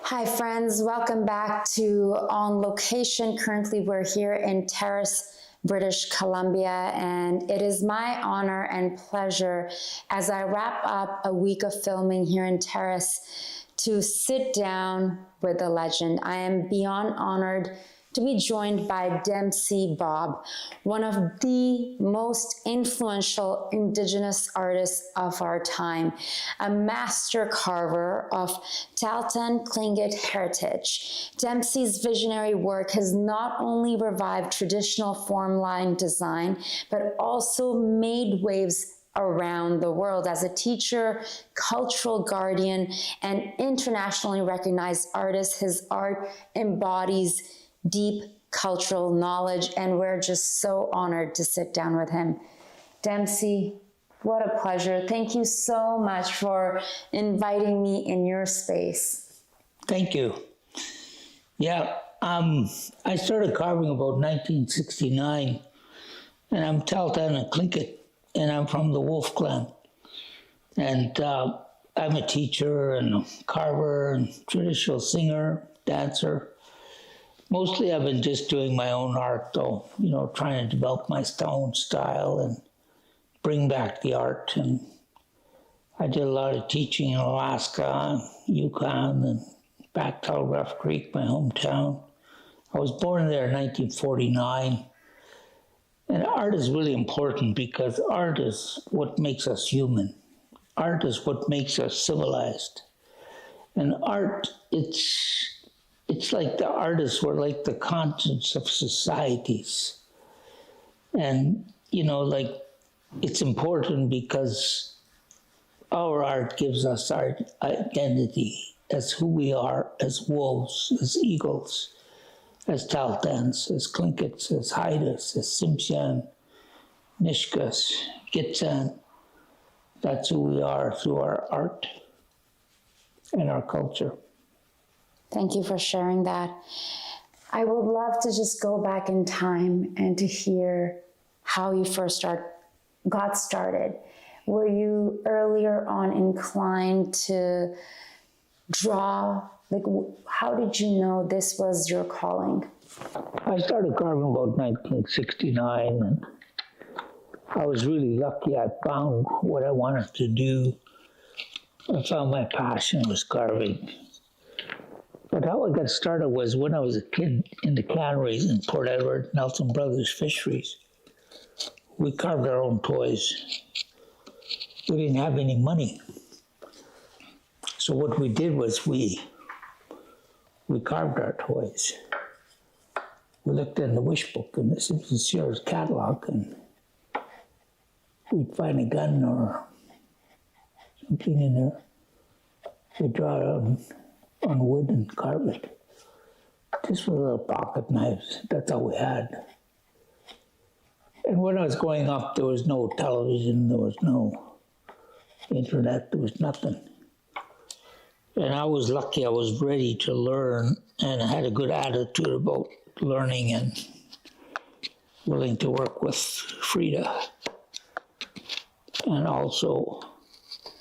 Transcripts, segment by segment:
Hi friends, welcome back to On Location. Currently we're here in Terrace, British Columbia, and it is my honor and pleasure as I wrap up a week of filming here in Terrace to sit down with a legend. I am beyond honored to be joined by Dempsey Bob, one of the most influential Indigenous artists of our time, a master carver of Tahltan-Tlingit heritage. Dempsey's visionary work has not only revived traditional formline design, but also made waves around the world as a teacher, cultural guardian, and internationally recognized artist. His art embodies deep cultural knowledge, and we're just so honored to sit down with him. Dempsey, what a pleasure. Thank you so much for inviting me in your space. Thank you. Yeah, I started carving about 1969, and I'm Tahltan-Tlingit, and I'm from the Wolf clan. And I'm a teacher and a carver and traditional singer, dancer. Mostly I've been just doing my own art though, you know, trying to develop my stone style and bring back the art. And I did a lot of teaching in Alaska, Yukon, and back Telegraph Creek, my hometown. I was born there in 1949. And art is really important because art is what makes us human. Art is what makes us civilized. And art, it's like the artists were like the conscience of societies. And, you know, like, it's important because our art gives us our identity as who we are, as wolves, as eagles, as Tahltans, as Tlingits, as Haidas, as Tsimshian, Nishkas, Gitsan. That's who we are through our art and our culture. Thank you for sharing that. I would love to just go back in time and to hear how you first got started. Were you earlier on inclined to draw? Like, how did you know this was your calling? I started carving about 1969, and I was really lucky. I found what I wanted to do. I found my passion was carving. But how I got started was when I was a kid in the canneries in Port Edward, Nelson Brothers Fisheries. We carved our own toys. We didn't have any money. So what we did was we carved our toys. We looked in the wish book in the Simpson Sears catalog, and we'd find a gun or something in there. We'd draw it on wood and carve it. Just with little pocket knives. That's all we had. And when I was growing up, there was no television, there was no internet, there was nothing. And I was lucky, I was ready to learn, and I had a good attitude about learning and willing to work with Frida. And also...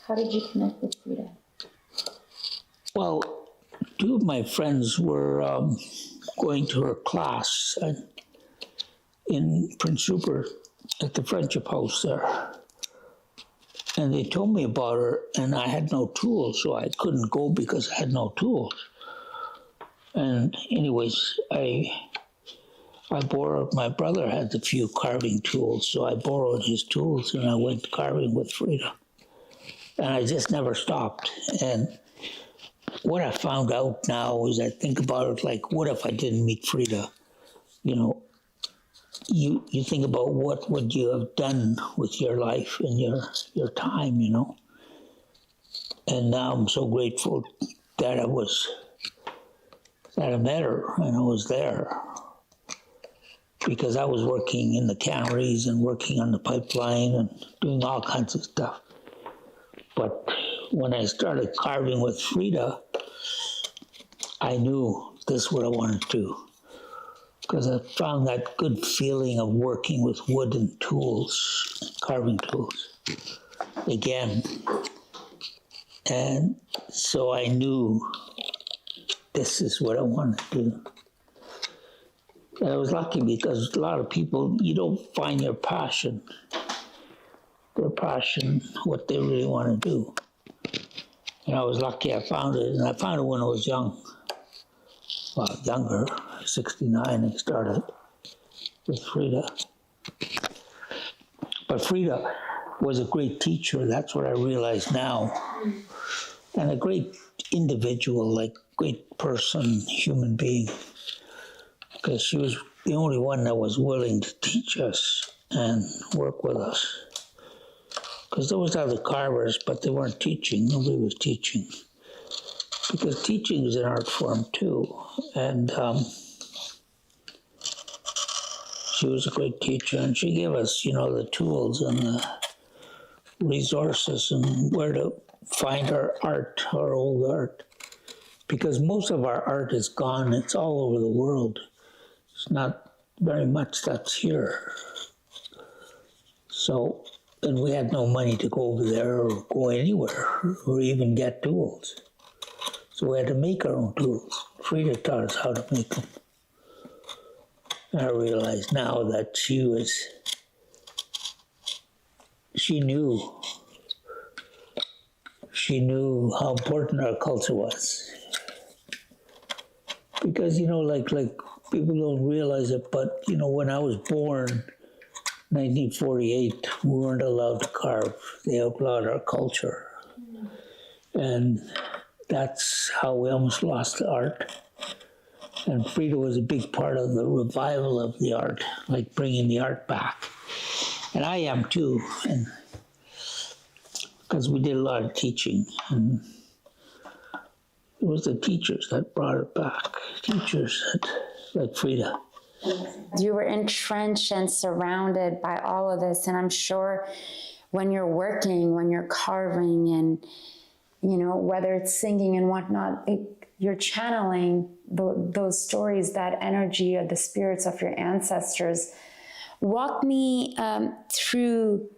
How did you connect with Frida? Well, two of my friends were going to her class in Prince Rupert at the Friendship House there. And they told me about her, and I had no tools, so I couldn't go because I had no tools. And anyways, I borrowed, my brother had a few carving tools, so I borrowed his tools and I went carving with Frida. And I just never stopped. And what I found out now is I think about it like, what if I didn't meet Frida? You know, you think about what would you have done with your life and your time, you know? And now I'm so grateful that I met her and I was there. Because I was working in the canneries and working on the pipeline and doing all kinds of stuff. But when I started carving with Frida, I knew this is what I wanted to do. Because I found that good feeling of working with wood and tools, carving tools, again. And so I knew this is what I want to do. And I was lucky because a lot of people, you don't find their passion, what they really want to do. And I was lucky I found it, and I found it when I was young. Well, younger, 69, I started with Frida. But Frida was a great teacher, that's what I realize now. And a great individual, like great person, human being. Because she was the only one that was willing to teach us and work with us. Because there was other carvers, but they weren't teaching, nobody was teaching. Because teaching is an art form too. And she was a great teacher, and she gave us, the tools and the resources and where to find our art, our old art. Because most of our art is gone, it's all over the world. It's not very much that's here. So, and we had no money to go over there or go anywhere or even get tools. So we had to make our own tools. Frida taught us how to make them. And I realize now that she knew how important our culture was. Because, like people don't realize it, but, when I was born, 1948, we weren't allowed to carve. They outlawed our culture. And that's how we almost lost the art. And Frida was a big part of the revival of the art, like bringing the art back. And I am too, and because we did a lot of teaching. And it was the teachers that brought it back. Teachers like Frida. You were entrenched and surrounded by all of this. And I'm sure when you're working, when you're carving and, whether it's singing and whatnot, you're channeling those stories, that energy of the spirits of your ancestors. Walk me through,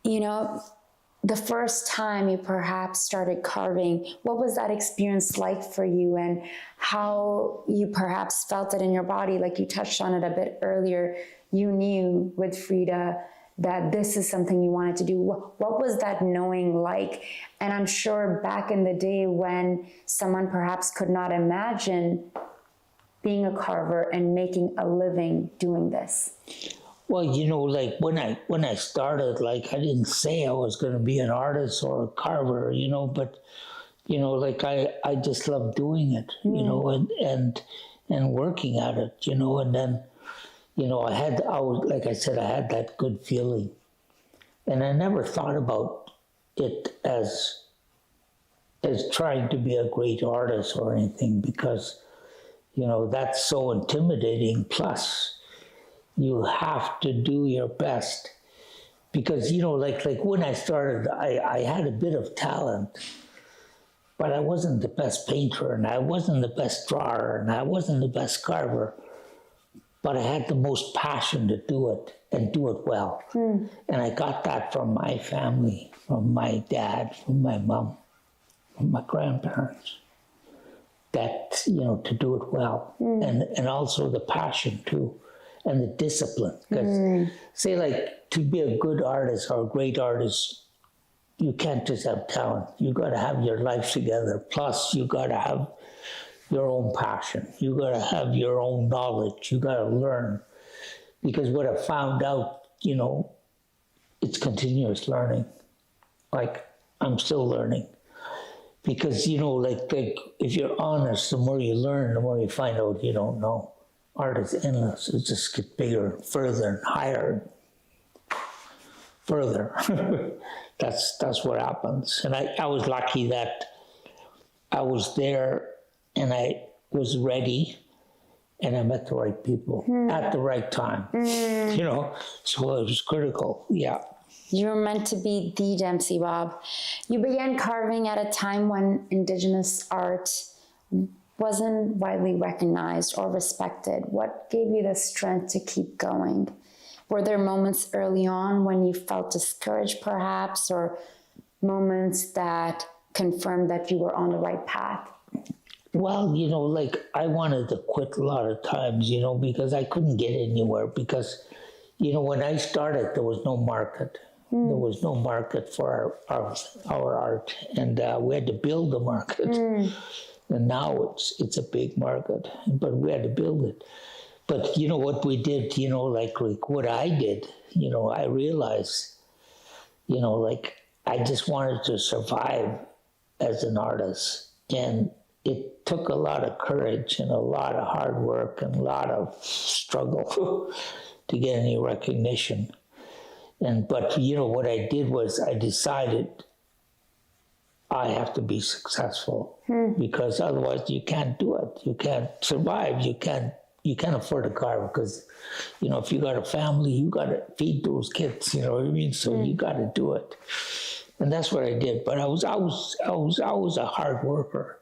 the first time you perhaps started carving. What was that experience like for you, and how you perhaps felt it in your body? Like you touched on it a bit earlier. You knew with Frida that this is something you wanted to do. What was that knowing like? And I'm sure back in the day when someone perhaps could not imagine being a carver and making a living doing this. Well, when I started, I didn't say I was going to be an artist or a carver, but, I just loved doing it, and working at it, and then, like I said, I had that good feeling. And I never thought about it as trying to be a great artist or anything, because, that's so intimidating. Plus, you have to do your best. Because, like when I started, I had a bit of talent, but I wasn't the best painter, and I wasn't the best drawer, and I wasn't the best carver. But I had the most passion to do it and do it well. And I got that from my family, from my dad, from my mom, from my grandparents. That, to do it well. And also the passion too, and the discipline. Because to be a good artist or a great artist, you can't just have talent. You got to have your life together. Plus, you got to have your own passion. You got to have your own knowledge. You got to learn. Because what I found out, it's continuous learning. I'm still learning. Because, if you're honest, the more you learn, the more you find out you don't know. Art is endless. It just gets bigger, further, and higher, further. That's what happens. And I was lucky that I was there and I was ready, and I met the right people at the right time, so it was critical, yeah. You were meant to be the Dempsey Bob. You began carving at a time when Indigenous art wasn't widely recognized or respected. What gave you the strength to keep going? Were there moments early on when you felt discouraged perhaps, or moments that confirmed that you were on the right path? Well, like I wanted to quit a lot of times, because I couldn't get anywhere because, when I started, there was no market. There was no market for our art, and we had to build the market. And now it's a big market, but we had to build it. But what we did, like what I did, I realized, like I just wanted to survive as an artist, and it took a lot of courage and a lot of hard work and a lot of struggle to get any recognition. But what I did was I decided I have to be successful because otherwise you can't do it. You can't survive. You can't afford a car because, if you got a family, you got to feed those kids. You know what I mean? So you got to do it, and that's what I did. But I was a hard worker.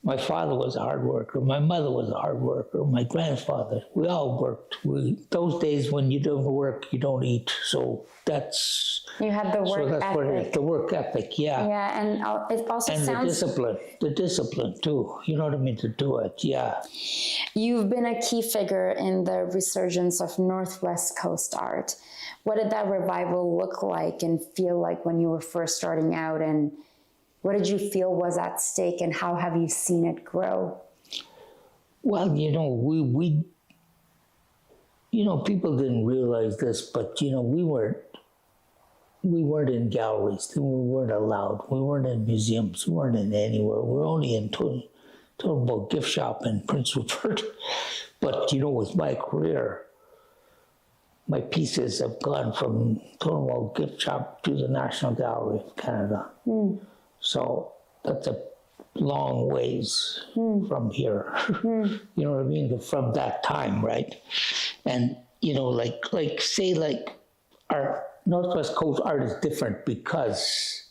My father was a hard worker. My mother was a hard worker. My grandfather. We all worked. Those days when you don't work, you don't eat. So that's... You had the work ethic. The work ethic, yeah. Yeah, and it also and sounds... the discipline too. You know what I mean, to do it, yeah. You've been a key figure in the resurgence of Northwest Coast art. What did that revival look like and feel like when you were first starting out, and what did you feel was at stake, and how have you seen it grow? Well, we people didn't realize this, but we weren't in galleries. We weren't allowed. We weren't in museums. We weren't in anywhere. We were only in Total Gift Shop in Prince Rupert. But with my career, my pieces have gone from Total Gift Shop to the National Gallery of Canada. So that's a long ways from here. You know what I mean? From that time, right? And like our Northwest Coast art is different because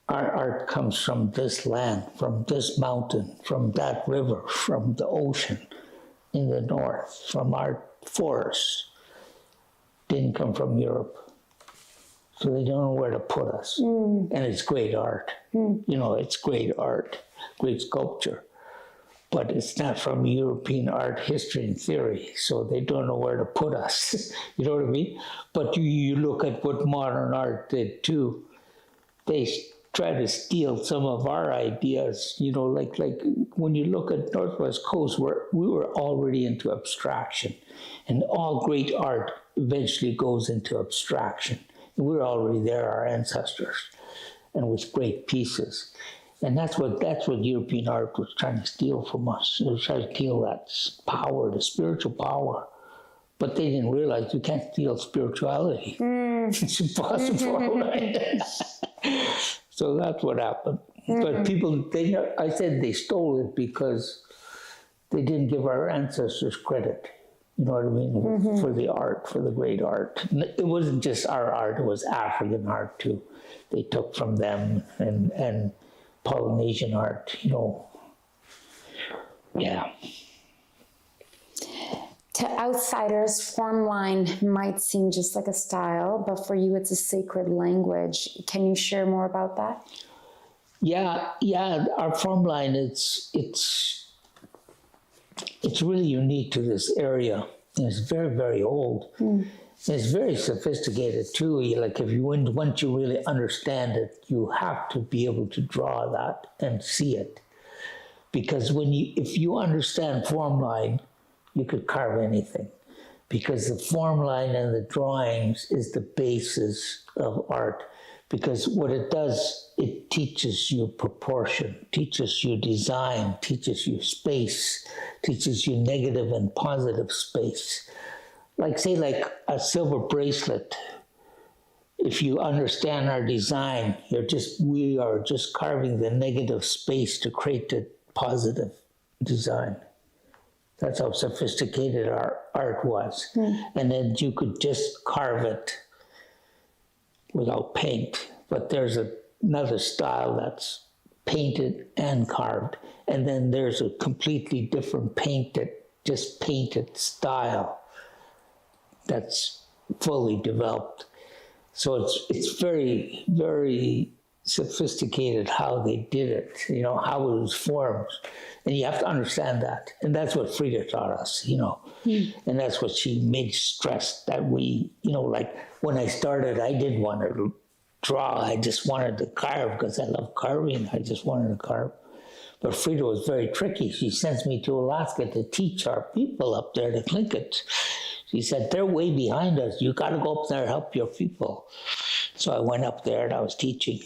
our art comes from this land, from this mountain, from that river, from the ocean in the north, from our forests. Didn't come from Europe. So they don't know where to put us. And it's great art. It's great art, great sculpture. But it's not from European art history and theory, so they don't know where to put us. You know what I mean? But you look at what modern art did too. They try to steal some of our ideas. Like when you look at Northwest Coast, we were already into abstraction. And all great art eventually goes into abstraction. And we're already there, our ancestors, and with great pieces. And that's what European art was trying to steal from us. They were trying to steal that power, the spiritual power. But they didn't realize you can't steal spirituality. It's impossible, right? So that's what happened. But people, I said they stole it because they didn't give our ancestors credit. You know what I mean? For the art, for the great art. It wasn't just our art, it was African art too. They took from them and Polynesian art, Yeah. To outsiders, form line might seem just like a style, but for you it's a sacred language. Can you share more about that? Yeah, our form line, it's really unique to this area. And it's very, very old. It's very sophisticated too. Once you really understand it, you have to be able to draw that and see it. Because if you understand form line, you could carve anything. Because the form line and the drawings is the basis of art. Because what it does, it teaches you proportion, teaches you design, teaches you space, teaches you negative and positive space. Say a silver bracelet. If you understand our design, we are just carving the negative space to create the positive design. That's how sophisticated our art was. And then you could just carve it without paint. But there's another style that's painted and carved. And then there's a completely different painted style that's fully developed. So it's very, very sophisticated how they did it, you know, how it was formed. And you have to understand that. And that's what Frida taught us, you know. And that's what she made stress that we, you know, like when I started, I didn't want to draw. I just wanted to carve because I love carving. I just wanted to carve. But Frida was very tricky. She sends me to Alaska to teach our people up there, the Tlingit. She said, they're way behind us. You got to go up there and help your people. So I went up there and I was teaching.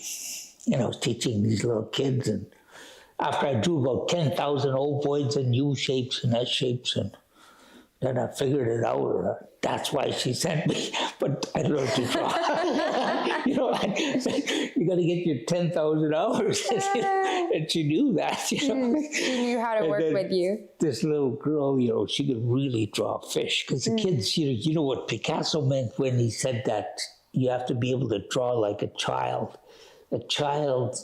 And I was teaching these little kids. And after I drew about 10,000 ovoids and U shapes and S shapes, and then I figured it out. That's why she sent me. But I learned to draw. You know, you got to get your 10,000 hours. And she knew that, you know. She knew how to work with you. This little girl, you know, she could really draw fish. Because the kids, you know what Picasso meant when he said that you have to be able to draw like a child. A child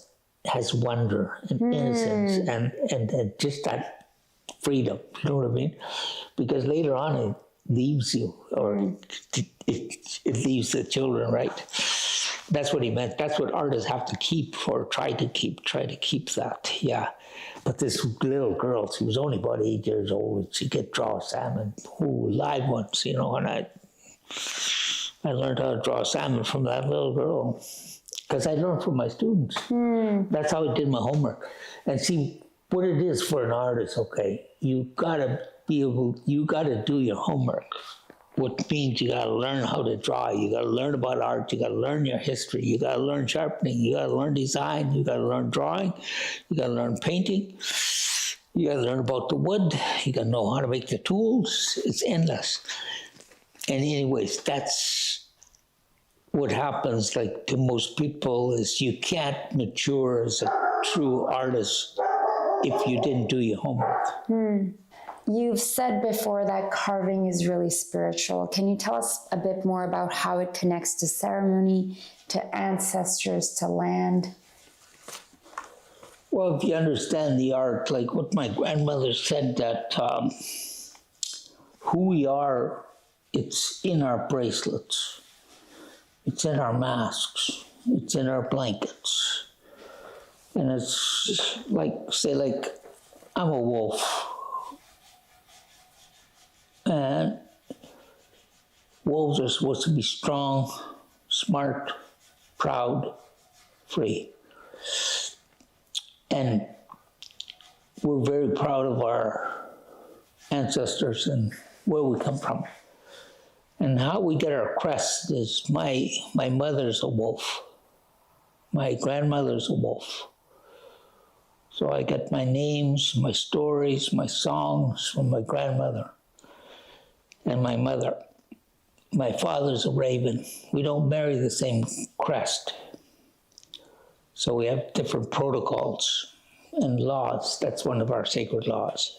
has wonder and innocence and just that freedom, you know what I mean? Because later on it leaves you, or it leaves the children, right? That's what he meant. That's what artists have to keep, or try to keep that, yeah. But this little girl, she was only about 8 years old, and she could draw salmon, live ones, you know, and I learned how to draw salmon from that little girl. Because I learned from my students. That's how I did my homework. And see, what it is for an artist, okay, you gotta do your homework. What means you gotta learn how to draw, you gotta learn about art, you gotta learn your history, you gotta learn sharpening, you gotta learn design, you gotta learn drawing, you gotta learn painting, you gotta learn about the wood, you gotta know how to make the tools. It's endless. And anyways, that's what happens, like to most people, is you can't mature as a true artist if you didn't do your homework. You've said before that carving is really spiritual. Can you tell us a bit more about how it connects to ceremony, to ancestors, to land? Well, if you understand the art, like what my grandmother said, that who we are, it's in our bracelets. It's in our masks. It's in our blankets. And it's like, say, like, I'm a wolf. And wolves are supposed to be strong, smart, proud, free. And we're very proud of our ancestors and where we come from. And how we get our crest is my mother's a wolf. My grandmother's a wolf. So I get my names, my stories, my songs from my grandmother and my mother. My father's a raven. We don't marry the same crest. So we have different protocols and laws. That's one of our sacred laws.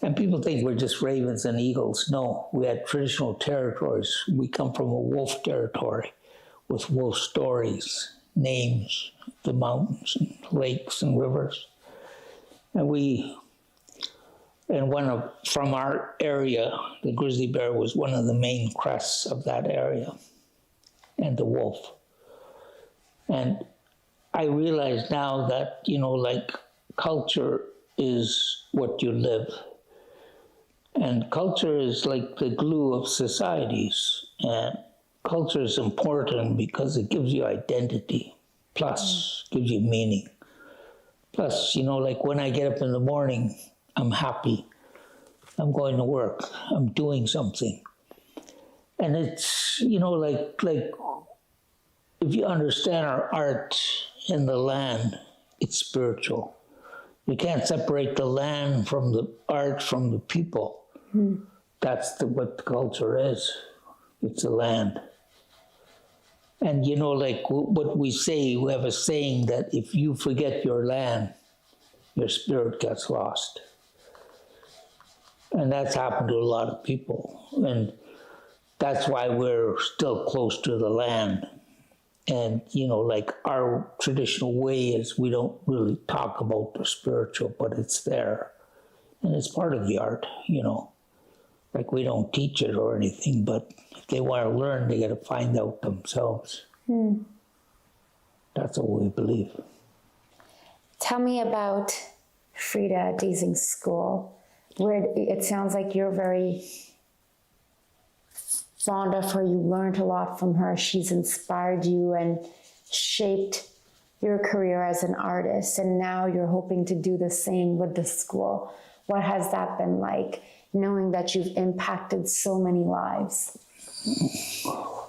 And people think we're just ravens and eagles. No, we had traditional territories. We come from a wolf territory with wolf stories, names, the mountains and lakes and rivers. And from our area, the grizzly bear was one of the main crests of that area, and the wolf. And I realize now that, you know, like culture is what you live. And culture is like the glue of societies. And culture is important because it gives you identity, plus gives you meaning. Plus, you know, like when I get up in the morning, I'm happy. I'm going to work. I'm doing something. And it's, you know, like if you understand our art in the land, it's spiritual. You can't separate the land from the art from the people. That's what the culture is. It's the land. And you know, like what we say, we have a saying that if you forget your land, your spirit gets lost. And that's happened to a lot of people. And that's why we're still close to the land. And, you know, like our traditional way is we don't really talk about the spiritual, but it's there. And it's part of the art, you know. Like we don't teach it or anything, but if they want to learn, they got to find out themselves. That's what we believe. Tell me about Frida Deasing's school. Where it sounds like you're very fond of her. You learned a lot from her. She's inspired you and shaped your career as an artist. And now you're hoping to do the same with the school. What has that been like, knowing that you've impacted so many lives?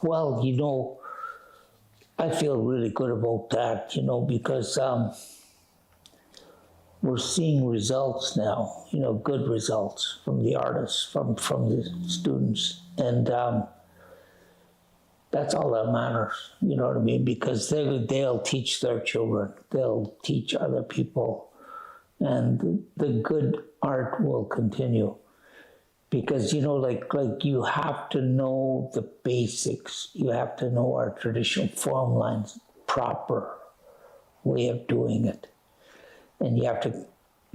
Well, you know, I feel really good about that, you know, because we're seeing results now, you know, good results from the artists, from the students. And that's all that matters, you know what I mean? Because they'll teach their children, they'll teach other people, and the good art will continue. Because, you know, like you have to know the basics. You have to know our traditional form lines, proper way of doing it. And you have to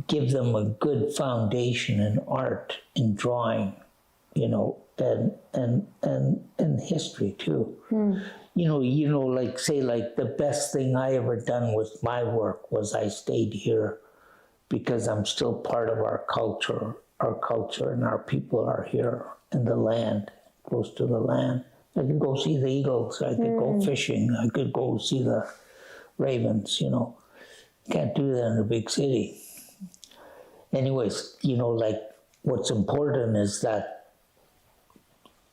give them a good foundation in art, in drawing, you know, and history too. You know, like say, like the best thing I ever done with my work was I stayed here because I'm still part of our culture and our people are here in the land, close to the land. I could go see the eagles, I could go fishing, I could go see the ravens, you know. Can't do that in a big city. Anyways, you know, like what's important is that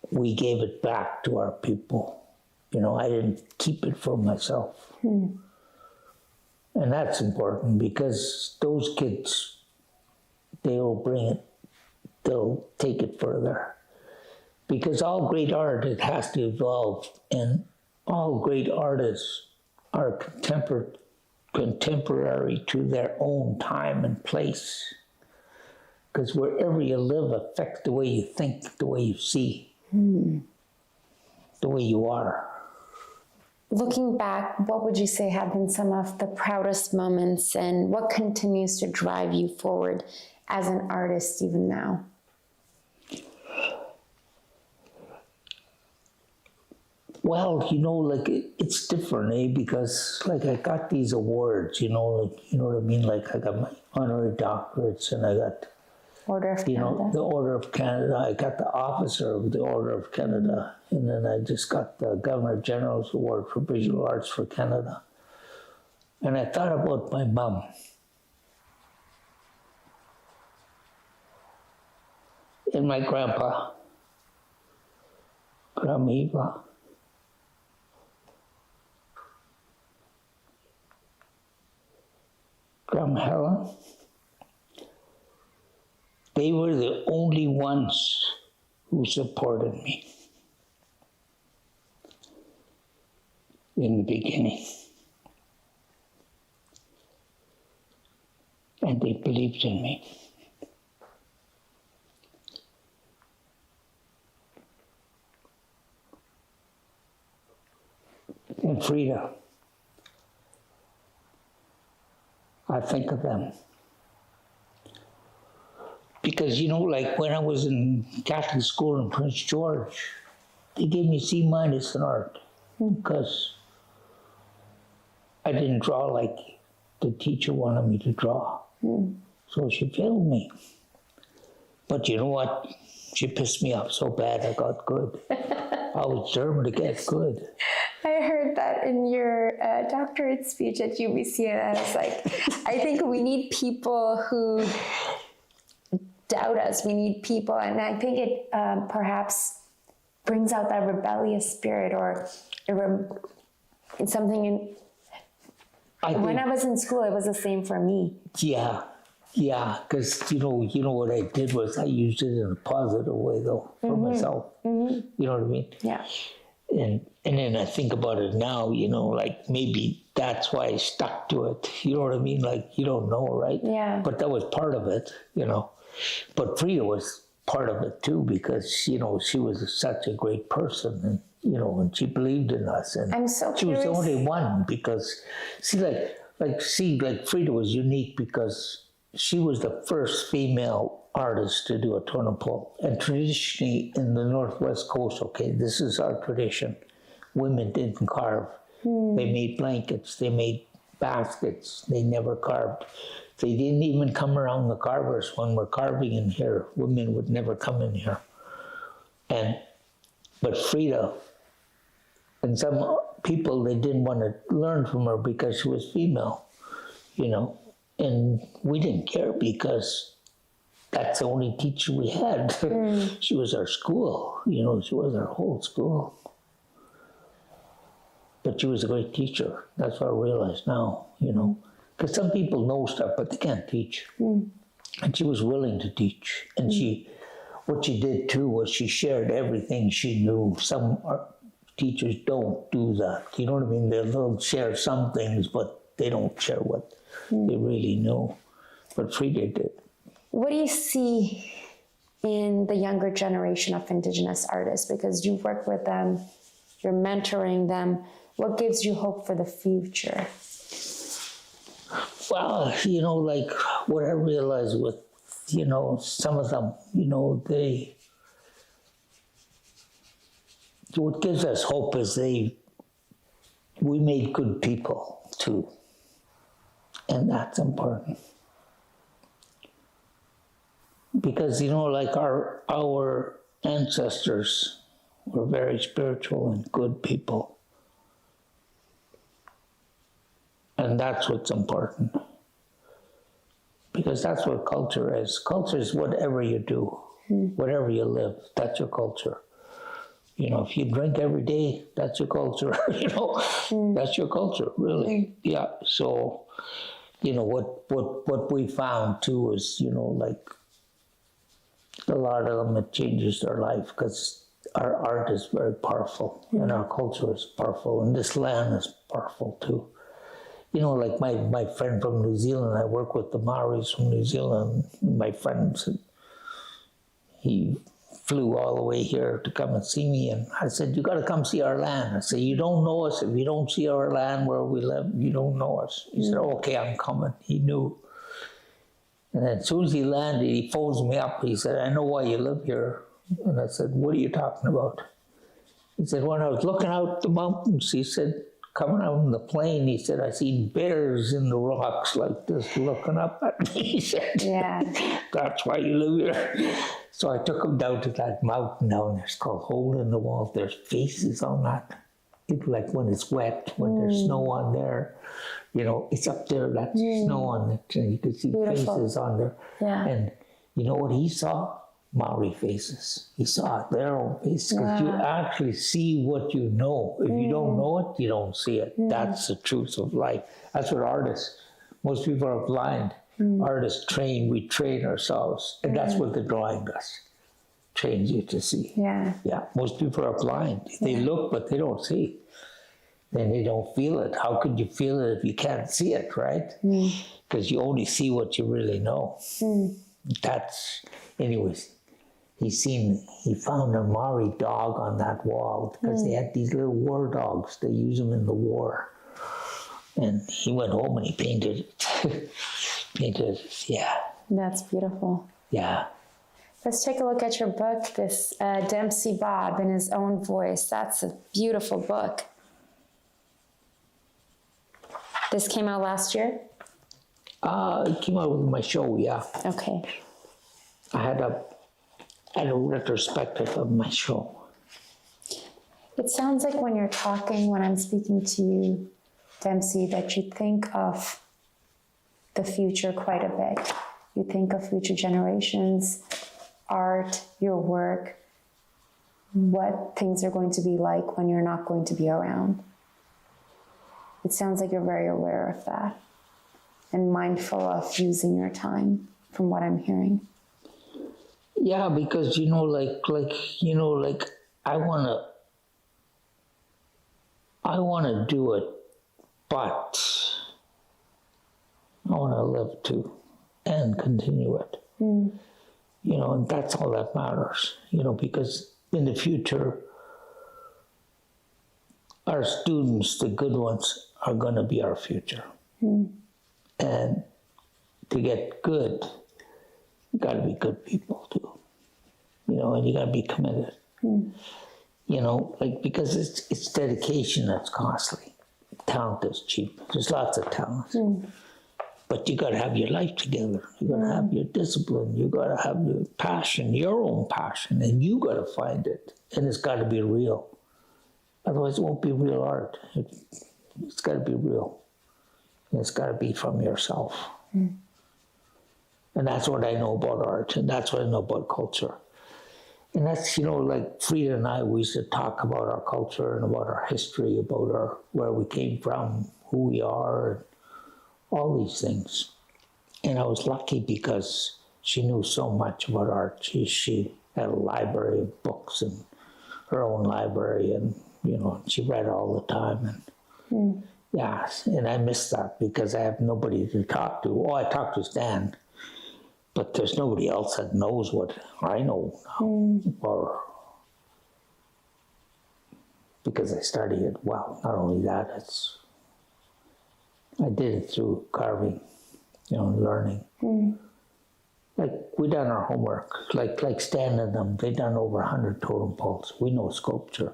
we gave it back to our people. You know, I didn't keep it for myself. And that's important because those kids, they'll bring it, they'll take it further. Because all great art, it has to evolve, and all great artists are contemporary to their own time and place. Because wherever you live affects the way you think, the way you see, the way you are. Looking back, what would you say have been some of the proudest moments, and what continues to drive you forward as an artist even now? Well, you know, like it's different, because like I got these awards, you know, like, you know what I mean? Like I got my honorary doctorates, and I got, Order of Canada. you know, the Order of Canada. I got the Officer of the Order of Canada, and then I just got the Governor General's Award for Visual Arts for Canada. And I thought about my mom. And my grandpa, Grandma Eva. Grandma Helen. They were the only ones who supported me in the beginning. And they believed in me. And Frida, I think of them. Because, you know, like when I was in Catholic school in Prince George, they gave me C- in art because I didn't draw like the teacher wanted me to draw. So she failed me. But you know what? She pissed me off so bad I got good. I was determined to get good. I heard that in your doctorate speech at UBC, and I was like, I think we need people who doubt us. We need people, and I think it perhaps brings out that rebellious spirit, or it's something in. When I was in school, it was the same for me. Yeah, because you know what I did was I used it in a positive way though for myself. You know what I mean? Yeah. And then I think about it now, you know, like maybe that's why I stuck to it. You know what I mean? Like you don't know, right? Yeah. But that was part of it, you know. But Frida was part of it too, because you know she was such a great person, and you know, and she believed in us, and I'm so she curious. was the only one, because like Frida was unique because she was the first female artist to do a totem pole, and traditionally in the Northwest Coast, okay, this is our tradition. Women didn't carve. They made blankets, they made baskets, they never carved. They didn't even come around the carvers when we're carving in here. Women would never come in here. But Frida, and some people, they didn't want to learn from her because she was female, you know. And we didn't care because that's the only teacher we had. She was our school, you know, she was our whole school. But she was a great teacher. That's what I realize now, you know. Because some people know stuff, but they can't teach. And she was willing to teach. And what she did too was she shared everything she knew. Some teachers don't do that. You know what I mean? They'll share some things, but they don't share what they really know. But Frida did. What do you see in the younger generation of Indigenous artists? Because you work with them, you're mentoring them. What gives you hope for the future? Well, you know, like what I realized with, you know, some of them, you know, what gives us hope is we made good people too. And that's important. Because, you know, like our ancestors were very spiritual and good people. And that's what's important. Because that's what culture is. Culture is whatever you do, whatever you live, that's your culture. You know, if you drink every day, that's your culture, you know, that's your culture, really. Yeah, so, you know, what we found too is, you know, like a lot of them, it changes their life because our art is very powerful and our culture is powerful and this land is powerful too. You know, like my friend from New Zealand, I work with the Maoris from New Zealand. My friend said, he flew all the way here to come and see me. And I said, you got to come see our land. I said, you don't know us. If you don't see our land where we live, you don't know us. He said, okay, I'm coming. He knew. And then as soon as he landed, he phones me up. He said, I know why you live here. And I said, what are you talking about? He said, when I was looking out the mountains, he said, coming out on the plane, he said, I seen bears in the rocks like this looking up at me. He said, yeah, that's why you live here. So I took him down to that mountain down there. It's called Hole in the Wall. There's faces on that. It's like when it's wet, when there's snow on there, you know, it's up there, that's snow on it, and you can see faces on there. Yeah. And you know what he saw? Maori faces. He saw their own faces because you actually see what you know. If you don't know it, you don't see it. That's the truth of life. That's what artists, most people are blind. Artists we train ourselves. And that's what the drawing does. Trains you to see. Yeah. Yeah. Most people are blind. They look, but they don't see. Then they don't feel it. How could you feel it if you can't see it, right? Because you only see what you really know. That's, anyways. He found a Maori dog on that wall because they had these little war dogs. They use them in the war. And he went home and he painted it. Painted it, yeah. That's beautiful. Yeah. Let's take a look at your book, this Dempsey Bob in his own voice. That's a beautiful book. This came out last year? It came out with my show, yeah. Okay. I had a retrospective of my show. It sounds like when you're talking, when I'm speaking to you, Dempsey, that you think of the future quite a bit. You think of future generations, art, your work, what things are going to be like when you're not going to be around. It sounds like you're very aware of that and mindful of using your time, from what I'm hearing. Yeah, because, you know, like I wanna do it, but I wanna live too and continue it. You know, and that's all that matters, you know, because in the future, our students, the good ones, are gonna be our future. And to get good, you gotta be good people too. You know, and you gotta be committed. You know, like, because it's dedication that's costly. talent is cheap. There's lots of talent. But you got to have your life together. You got to have your discipline. You got to have your passion, your own passion, and you got to find it. And it's got to be real. Otherwise, it won't be real art. It's got to be real. And it's got to be from yourself. And that's what I know about art, and that's what I know about culture. And that's, you know, like Frida and I, we used to talk about our culture and about our history, about where we came from, who we are, and all these things. And I was lucky because she knew so much about art. She had a library of books and her own library, and, you know, she read all the time. And yeah, and I miss that because I have nobody to talk to. Oh, I talk to Stan, but there's nobody else that knows what I know now. Or because I studied it. Well, not only that, I did it through carving, you know, learning. Like, we done our homework, like Stan and them, they done over 100 totem poles. We know sculpture.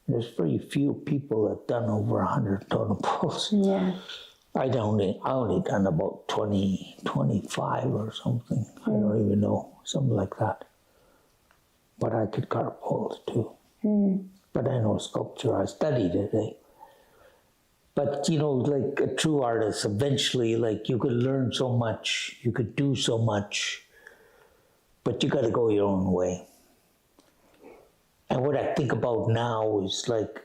There's very few people that done over 100 totem poles. Yeah. I only done about 20, 25 or something. I don't even know, something like that. But I could carve poles too. But I know sculpture, I studied it, eh? But, you know, like a true artist, eventually, like, you could learn so much, you could do so much, but you got to go your own way. And what I think about now is, like,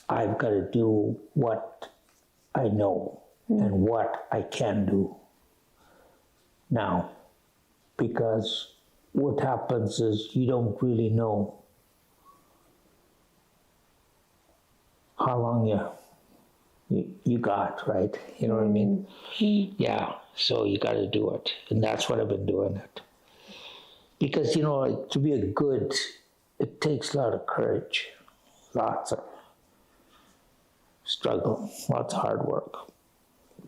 I've got to do what I know and what I can do now. Because what happens is you don't really know how long you got, right? You know what I mean? Yeah, so you got to do it. And that's what I've been doing it. Because, you know, like, to be a good, it takes a lot of courage, lots of struggle, lots of hard work.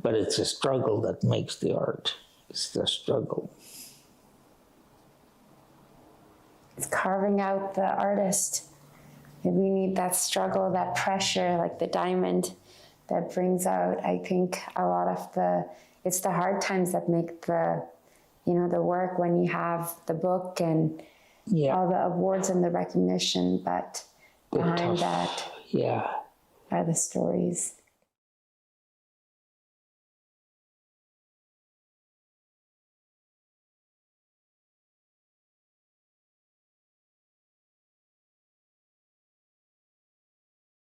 But it's a struggle that makes the art. It's the struggle. It's carving out the artist. We need that struggle, that pressure, like the diamond that brings out, I think, a lot of it's the hard times that make the, you know, the work when you have the book and all the awards and the recognition, but behind that are the stories.